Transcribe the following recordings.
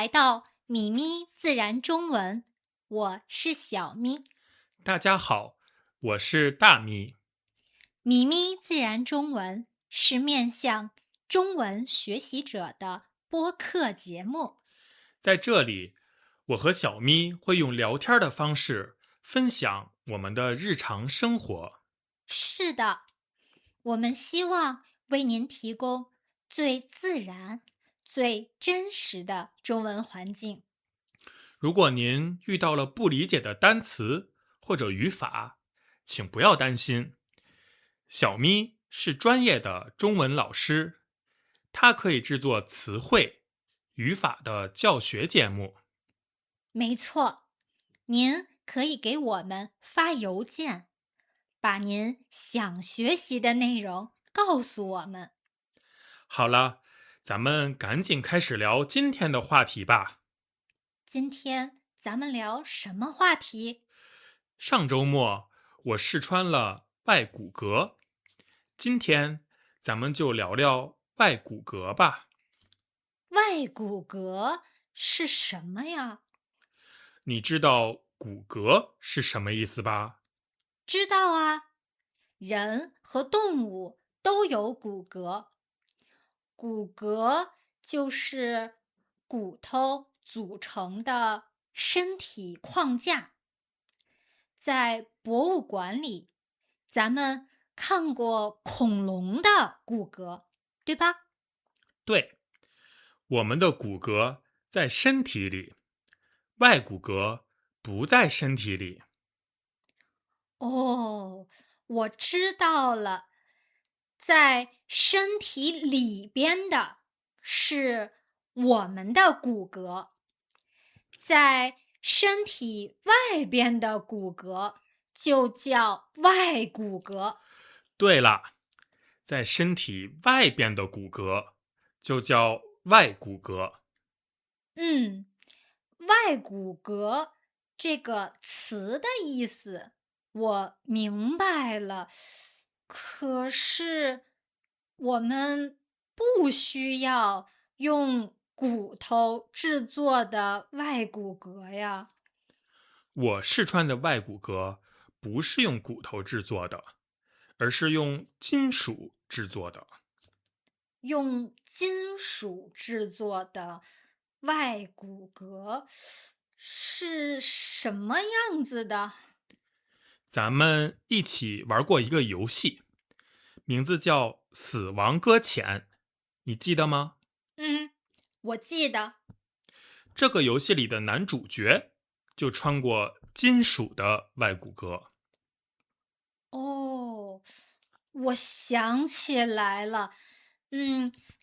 来到米咪自然中文，我是小咪。大家好，我是大咪。米咪自然中文是面向中文学习者的播客节目。在这里，我和小咪会用聊天的方式分享我们的日常生活。是的，我们希望为您提供最自然、最真实的中文环境。如果您遇到了不理解的单词或者语法，请不要担心，小咪是专业的中文老师，她可以制作词汇、语法的教学节目。没错，您可以给我们发邮件，把您想学习的内容告诉我们。好了，咱们赶紧开始聊今天的话题吧。今天咱们聊什么话题？上周末我试穿了外骨骼，今天咱们就聊聊外骨骼吧。外骨骼是什么呀？你知道骨骼是什么意思吧？知道啊，人和动物都有骨骼，骨骼就是骨头组成的身体框架。在博物馆里，咱们看过恐龙的骨骼，对吧？对，我们的骨骼在身体里，外骨骼不在身体里。哦，我知道了，在身体里边的是我们的骨骼，在身体外边的骨骼就叫外骨骼。对了，在身体外边的骨骼就叫外骨骼。嗯，外骨骼这个词的意思我明白了，可是我们不需要用骨头制作的外骨骼呀，我试穿的外骨骼不是用骨头制作的，而是用金属制作的。用金属制作的外骨骼是什么样子的？咱们一起玩过一个游戏，名字叫《死亡搁浅》，你记得吗？嗯，我记得。这个游戏里的男主角就穿过金属的外骨骼。哦，我想起来了，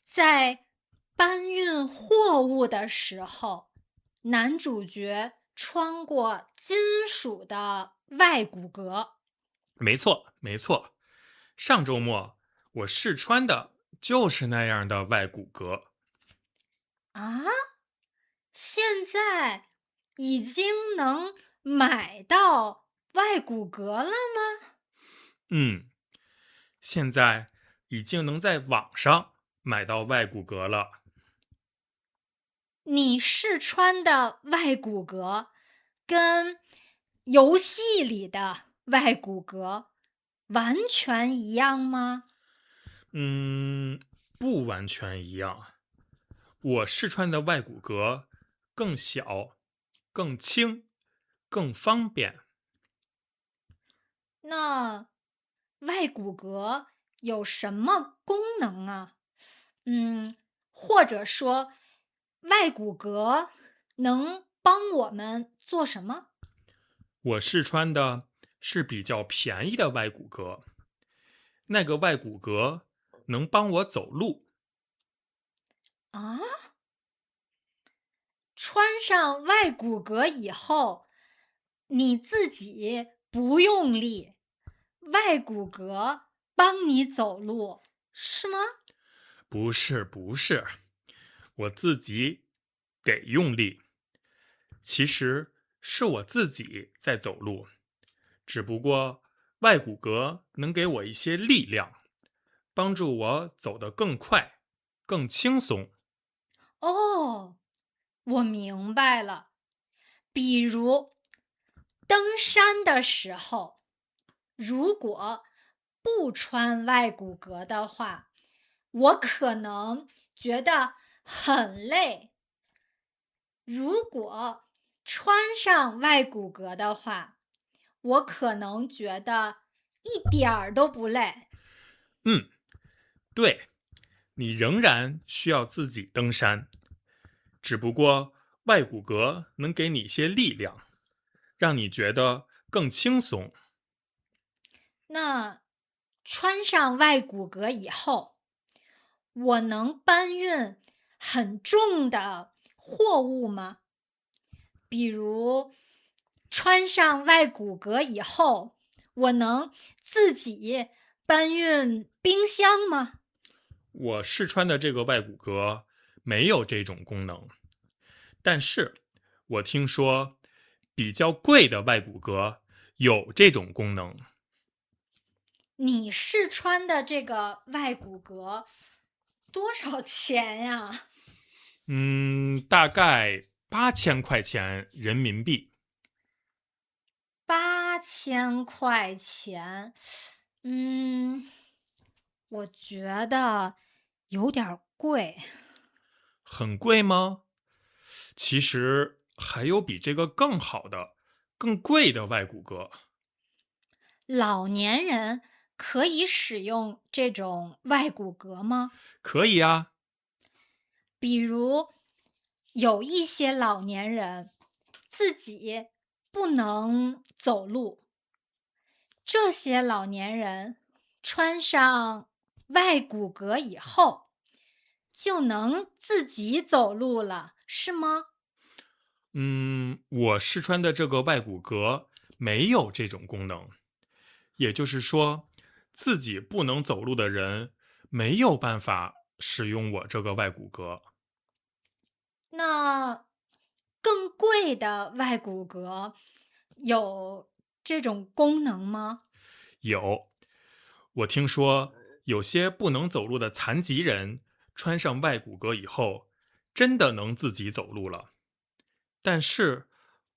在搬运货物的时候，男主角穿过金属的外骨骼没错，没错。上周末我试穿的就是那样的外骨骼。啊，现在已经能买到外骨骼了吗？嗯，现在已经能在网上买到外骨骼了。你试穿的外骨骼跟游戏里的外骨骼完全一样吗？嗯，不完全一样。我试穿的外骨骼更小、更轻、更方便。那外骨骼有什么功能啊？或者说，外骨骼能帮我们做什么我试穿的是比较便宜的外骨骼，那个外骨骼能帮我走路。啊？穿上外骨骼以后，你自己不用力，外骨骼帮你走路，是吗？不是，不是，我自己得用力。其实是我自己在走路，只不过外骨骼能给我一些力量，帮助我走得更快、更轻松。哦，我明白了。比如登山的时候，如果不穿外骨骼的话，我可能觉得很累。如果穿上外骨骼的话，我可能觉得一点儿都不累。嗯，对，你仍然需要自己登山，只不过外骨骼能给你一些力量，让你觉得更轻松。那穿上外骨骼以后，我能搬运很重的货物吗？比如穿上外骨骼以后，我能自己搬运冰箱吗？我试穿的这个外骨骼没有这种功能，但是我听说比较贵的外骨骼有这种功能。你试穿的这个外骨骼多少钱呀？大概8000块钱人民币。8000块钱，嗯，我觉得有点儿贵。很贵吗？其实还有比这个更好的、更贵的外骨骼。老年人可以使用这种外骨骼吗？可以啊。比如，有一些老年人自己不能走路，这些老年人穿上外骨骼以后，就能自己走路了，是吗？我试穿的这个外骨骼没有这种功能，也就是说，自己不能走路的人没有办法使用我这个外骨骼。那更贵的外骨骼有这种功能吗？有，我听说有些不能走路的残疾人穿上外骨骼以后，真的能自己走路了。但是，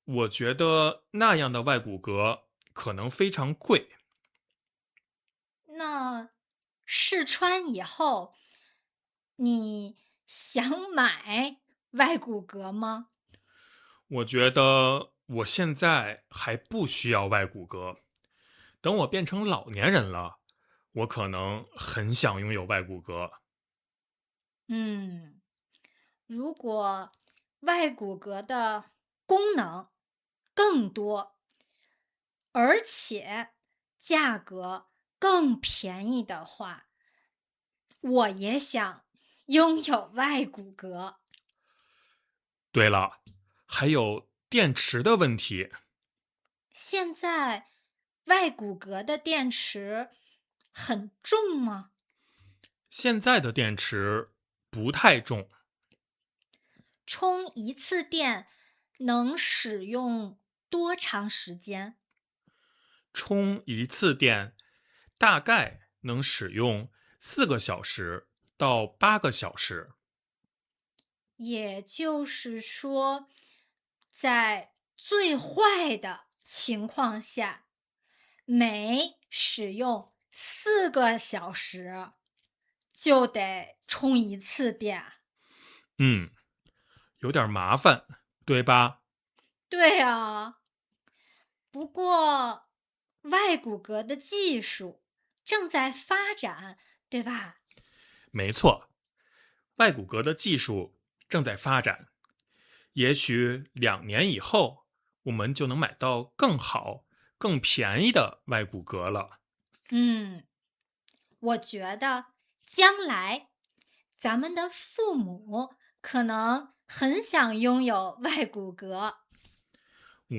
我觉得那样的外骨骼可能非常贵。那试穿以后，你想买外骨骼吗？我觉得我现在还不需要外骨骼，等我变成老年人了，我可能很想拥有外骨骼。嗯，如果外骨骼的功能更多，而且价格更便宜的话，我也想拥有外骨骼。对了，还有电池的问题。现在外骨骼的电池很重吗？现在的电池不太重，充一次电能使用多长时间？充一次电大概能使用4个小时到8个小时。也就是说，在最坏的情况下，每使用4个小时就得充一次电。嗯，有点麻烦，对吧？对啊，不过外骨骼的技术正在发展，对吧？没错，外骨骼的技术正在发展，也许2年以后，我们就能买到更好、更便宜的外骨骼了。嗯，我觉得将来咱们的父母可能很想拥有外骨骼。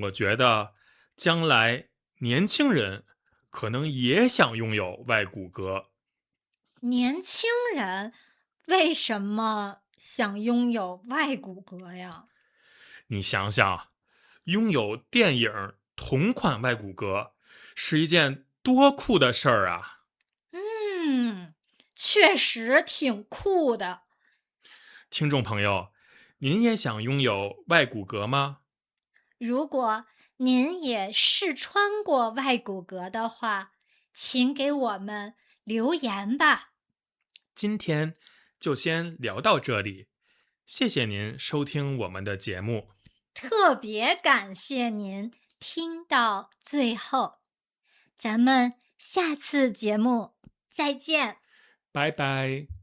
我觉得将来年轻人可能也想拥有外骨骼。年轻人为什么想拥有外骨骼呀？你想想，拥有电影同款外骨骼是一件多酷的事儿啊！嗯，确实挺酷的。听众朋友，您也想拥有外骨骼吗？如果您也试穿过外骨骼的话，请给我们留言吧。今天就先聊到这里，谢谢您收听我们的节目，特别感谢您听到最后，咱们下次节目再见。拜拜。